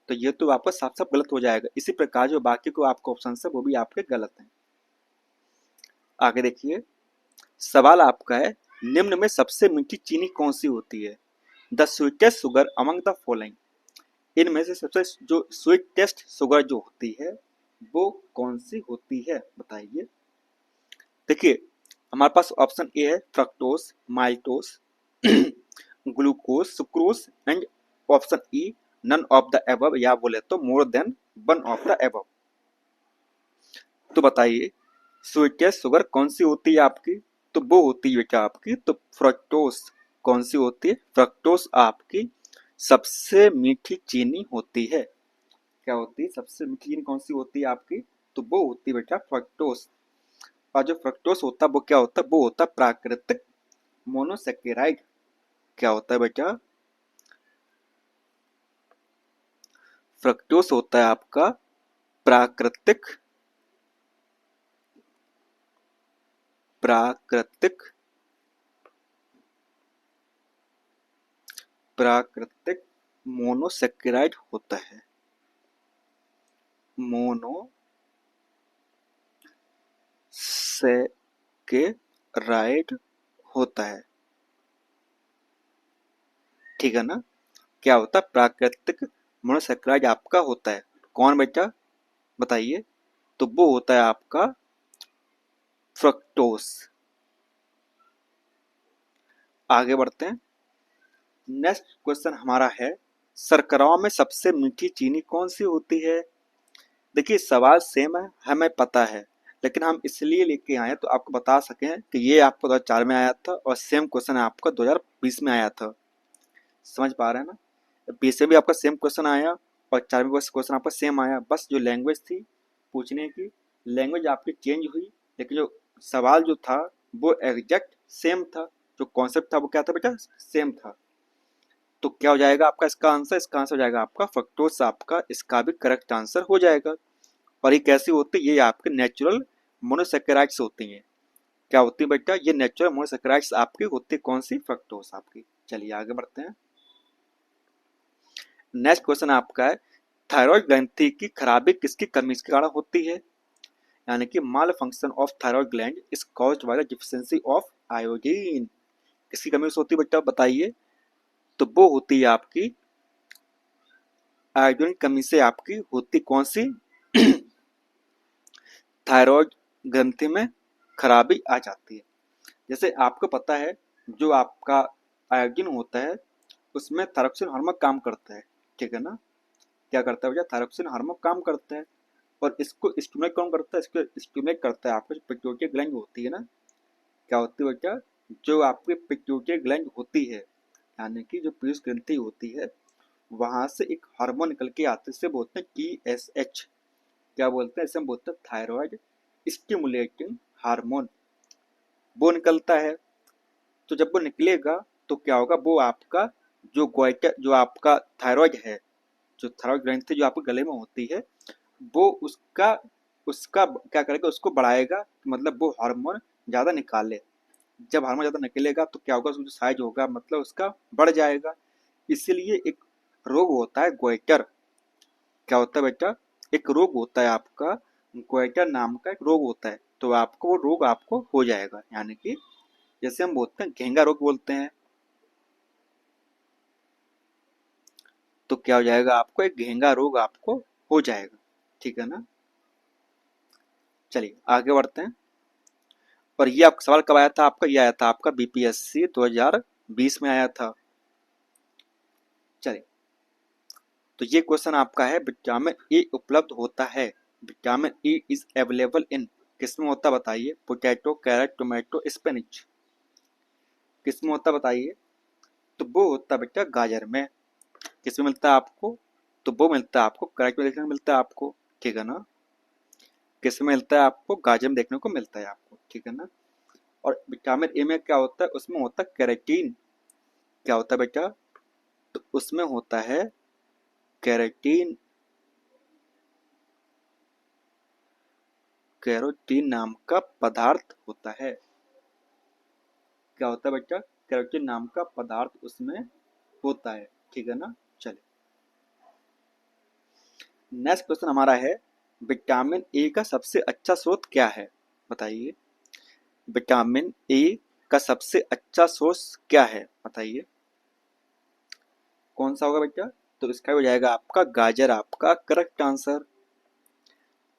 तो ये तो आपका साफ साफ गलत हो जाएगा। इसी प्रकार जो बाकी को आपके ऑप्शन है वो भी आपके गलत हैं। आगे देखिए। सवाल आपका है निम्न में सबसे मीठी चीनी कौन सी होती है? The sweetest sugar among the following. इनमें से सबसे जो स्वीटेस्ट शुगर जो होती है वो कौन सी होती है, बताइए। देखिए हमारे पास ऑप्शन ए है fructose, maltose, glucose, sucrose and option E none of the above, या बोले तो more than one of the above. तो बताइए स्वीटेस्ट शुगर कौन सी होती है आपकी? तो वो होती है बेटा आपकी तो फ्रक्टोस। कौन सी होती है? फ्रक्टोस आपकी सबसे मीठी चीनी होती है। क्या होती है? सबसे मीठी चीनी कौन सी होती है आपकी? तो वो होती है बेटा फ्रक्टोस। और जो फ्रक्टोस होता है वो क्या होता है? वो होता है प्राकृतिक मोनोसेकेराइड। क्या होता है बेटा? फ्रक्टोस होता है आपका प्राकृतिक प्राकृतिक प्राकृतिक मोनोसेकेराइड होता है। मोनोसेकेराइड होता है। ठीक है ना? क्या होता है? प्राकृतिक मोनोसेकेराइड आपका होता है। कौन बेटा? बताइए। तो वो होता है आपका फ्रक्टोस। आगे बढ़ते हैं। नेक्स्ट क्वेश्चन हमारा है शर्कराओं में सबसे मीठी चीनी कौन सी होती है? देखिए सवाल सेम है, हमें पता है, लेकिन हम इसलिए लेके आए तो आपको बता सकें कि ये आपको 2004 में आया था और सेम क्वेश्चन आपका 2020 में आया था। समझ पा रहे हैं ना? 20 में भी आपका सेम क्वेश्चन आया और 4 में क्वेश्चन आपका सेम आया, बस जो लैंग्वेज थी पूछने की, लैंग्वेज आपकी चेंज हुई, लेकिन जो सवाल जो था वो एग्जैक्ट सेम था। जो कॉन्सेप्ट था वो क्या था बेटा? सेम था। तो क्या हो जाएगा आपका इसका आंसर? इसका आंसर हो जाएगा आपका फ्रक्टोज। आपका इसका भी करेक्ट आंसर हो जाएगा। और ये कैसी होती है? ये आपके नेचुरल मोनोसेकेराइड्स होती हैं। क्या होती है बेटा? ये नेचुरल मोनोसेकेराइड्स आपकी होती है। कौन सी? फ्रक्टोज आपकी। चलिए आगे बढ़ते हैं। नेक्स्ट क्वेश्चन आपका है थायराइड ग्रंथि की खराबी किसकी कमी के कारण होती है? यानी कि malfunction of thyroid gland is caused by the deficiency of iodine. किसकी कमी से होती है बेटा? बताइए। तो वो होती है आपकी आयोडीन कमी से आपकी होती। कौन सी? थायराइड ग्रंथि में खराबी आ जाती है। जैसे आपको पता है जो आपका आयोडीन होता है उसमें थायरोक्सिन हार्मोन काम करता है। ठीक है ना? क्या करता है भैया? थायरोक्सिन हार्मोन काम करता है। और इसको स्टिमुलेट कौन करता है? इसको स्टिमुलेट करता है आपका जो पिट्यूटरी ग्लैंड होती है ना। क्या होती है बेटा? जो आपकी पिट्यूटरी ग्लैंड होती है, यानी कि जो पीयूष ग्रंथि होती है, वहां से एक हार्मोन निकल के आते हैं, इसे बोलते हैं TSH। क्या बोलते हैं? इसे हम बोलते हैं थायराइड स्टिमुलेटिंग हार्मोन। वो निकलता है। तो जब वो निकलेगा तो क्या होगा? वो आपका जो गोइटर जो आपका थायराइड है, जो थायराइड ग्रंथि जो आपके गले में होती है, वो उसका उसका क्या करेगा? उसको बढ़ाएगा, मतलब वो हार्मोन ज़्यादा निकाले। जब हार्मोन ज़्यादा निकलेगा तो क्या होगा? उसका जो साइज होगा मतलब उसका बढ़ जाएगा। इसीलिए एक रोग होता है गोइटर। क्या होता है बेटा? एक रोग होता है आपका, गोइटर नाम का एक रोग होता है। तो आपको वो रोग आपको हो जाएगा, यानी कि जैसे हम बोलते हैं घेंगा रोग बोलते हैं, तो क्या हो जाएगा? आपको एक घेंगा रोग आपको हो जाएगा। ठीक है ना? चलिए आगे बढ़ते हैं। और ये आपका सवाल कब आया था? आपका ये आया था आपका बीपीएससी 2020 में आया था। चलिए, तो ये क्वेश्चन आपका है, विटामिन ए उपलब्ध होता है, vitamin A is available in, किसमें होता है बताइए? पोटैटो, कैरेट, टोमेटो, स्पिनच, किसमें होता है बताइए? तो वो होता है बेटा गाजर में। किसमें मिलता है आपको? तो वो मिलता है आपको कैरेट में देखने को मिलता है आपको। ठीक है ना? किसमें मिलता है आपको? गाजर में देखने को मिलता है आपको। ठीक है ना? और विटामिन ए में क्या होता है? उसमें होता है कैरेटीन। क्या होता है बेटा? तो उसमें होता है कैरेटीन, कैरोटीन नाम का पदार्थ होता है। क्या होता है बेटा? कैरोटीन नाम का पदार्थ उसमें होता है। ठीक है ना? चलिए, नेक्स्ट क्वेश्चन हमारा है, विटामिन ए का सबसे अच्छा स्रोत क्या है? बताइए, विटामिन ए का सबसे अच्छा सोर्स क्या है? बताइए, कौन सा होगा बेटा? तो इसका हो जाएगा आपका गाजर, आपका करेक्ट आंसर।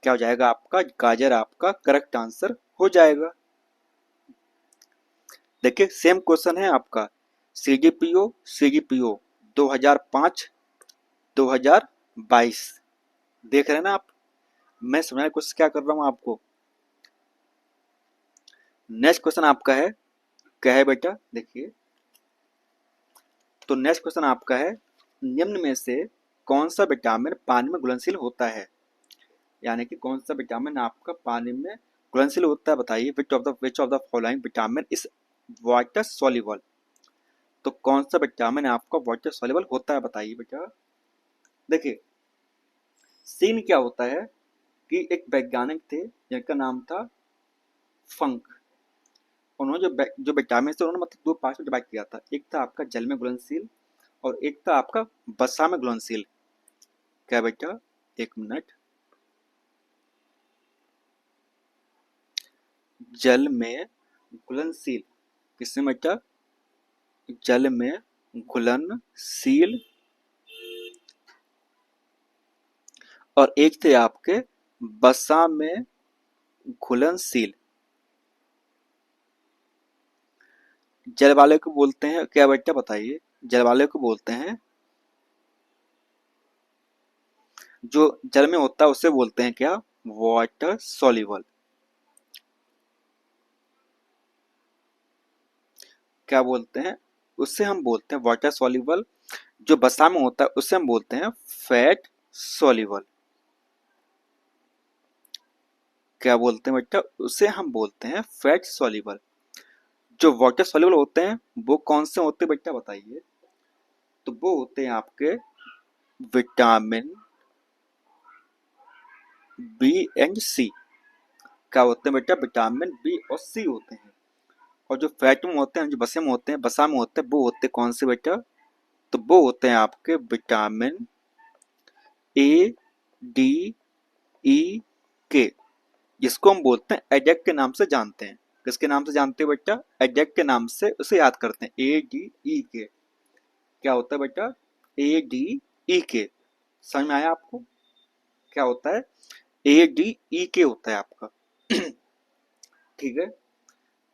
क्या हो जाएगा आपका? गाजर आपका करेक्ट आंसर हो जाएगा। देखिए सेम क्वेश्चन है आपका, सीडीपीओ, सीडीपीओ 2005 2022, देख रहे हैं ना आप? मैं समझाने की कोशिश क्या कर रहा हूँ आपको। नेक्स्ट क्वेश्चन आपका है, क्या है बेटा? देखिए, तो नेक्स्ट क्वेश्चन आपका है, निम्न में से कौन सा विटामिन पानी में घुलनशील होता है? यानी कि कौन सा विटामिन आपका पानी में घुलनशील होता है? बताइए, विच of the following vitamin is water soluble. तो कौन सा विटामिन आपका वाटर सॉल्युबल होता है? बताइए बेटा। देखिए, सीन क्या होता है कि एक वैज्ञानिक थे जिनका नाम था फंक। उन्होंने जो विटामिन थे उन्होंने मतलब दो पार्ट में डिवाइड किया था, एक था आपका जल में घुलनशील और एक था आपका वसा में घुलनशील। क्या बेटा? एक मिनट, जल में घुलनशील, किसमें बेटा? जल में घुलनशील, और एक थे आपके वसा में घुलनशील। जल वाले को बोलते हैं क्या बेटा? बताइए, जल वाले को बोलते हैं, जो जल में होता है उसे बोलते हैं क्या? Water soluble. क्या बोलते हैं? उससे हम बोलते हैं वाटर सॉल्युबल। जो वसा में होता है उसे हम बोलते हैं फैट सॉल्युबल। क्या बोलते हैं बेटा? उसे हम बोलते हैं फैट सॉल्युबल। जो वाटर सॉल्युबल होते हैं वो कौन से होते हैं बेटा? बताइए। तो वो होते हैं आपके विटामिन बी एंड सी। क्या होते हैं बेटा? विटामिन बी और सी होते हैं। और जो फैट में होते हैं, जो वसा में होते हैं, वो होते हैं कौन से बेटा? तो वो होते हैं आपके विटामिन ए, डी, ई, के, जिसको हम बोलते हैं एडेक्ट के नाम से जानते हैं। किसके नाम से जानते हैं बेटा? एडेक्ट के नाम से उसे याद करते हैं, ए डी ई के। क्या होता है बेटा? ए डी ई के। समझ में आया आपको? क्या होता है? ए डी ई के होता है आपका। ठीक है,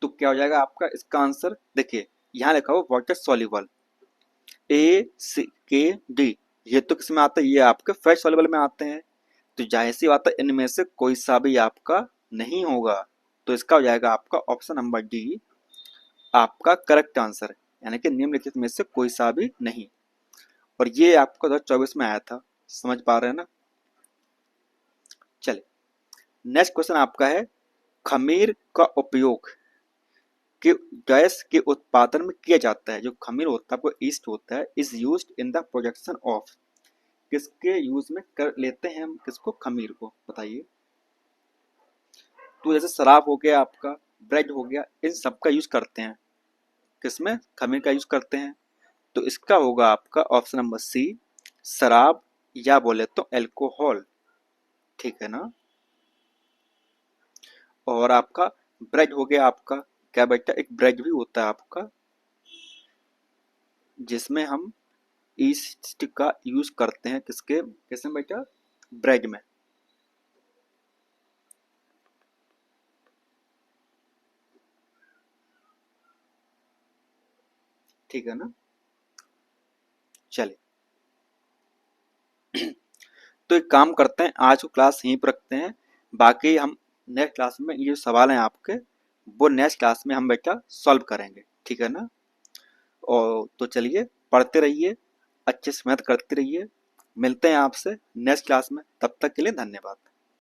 तो क्या हो जाएगा आपका इसका आंसर? देखिए, यहाँ लिखा हुआ वाटर सॉल्युबल, ए सी के डी, ये तो किस में आता है? ये आपके फैट सॉल्युबल में आते हैं। तो जाहिर सी बात है इनमें से कोई सा भी आपका नहीं होगा। तो इसका हो जाएगा आपका ऑप्शन नंबर डी आपका करेक्ट आंसर, यानी कि निम्नलिखित में से कोई सा भी नहीं। और ये आपको 2024 में आया था। समझ पा रहे हैं ना? चलिए, नेक्स्ट क्वेश्चन आपका है, खमीर का उपयोग कि गैस के उत्पादन में किया जाता है। जो खमीर होता है आपको ईस्ट होता है, is used in the production of, किसके यूज में कर लेते हैं हम किसको? खमीर को। बताइए। तो जैसे शराब हो गया आपका, ब्रेड हो गया, इन सब का यूज करते हैं, किसमें? खमीर का यूज करते हैं। तो इसका होगा आपका ऑप्शन नंबर सी, शराब या बोले तो एल्कोहल। ठीक है ना। और आपका ब्रेड हो गया आपका, क्या बेटा, एक ब्रेड भी होता है आपका जिसमें हम ईस्ट का यूज करते हैं, किसके किसमें बेटा, ब्रेड में। ठीक है ना। चलिए, तो एक काम करते हैं, आज को क्लास यहीं पर रखते हैं। बाकी हम नेक्स्ट क्लास में ये जो सवाल हैं आपके, वो नेक्स्ट क्लास में हम बेटा सॉल्व करेंगे। ठीक है ना। और तो चलिए, पढ़ते रहिए, अच्छे से मेहनत करते रहिए। मिलते हैं आपसे नेक्स्ट क्लास में, तब तक के लिए धन्यवाद।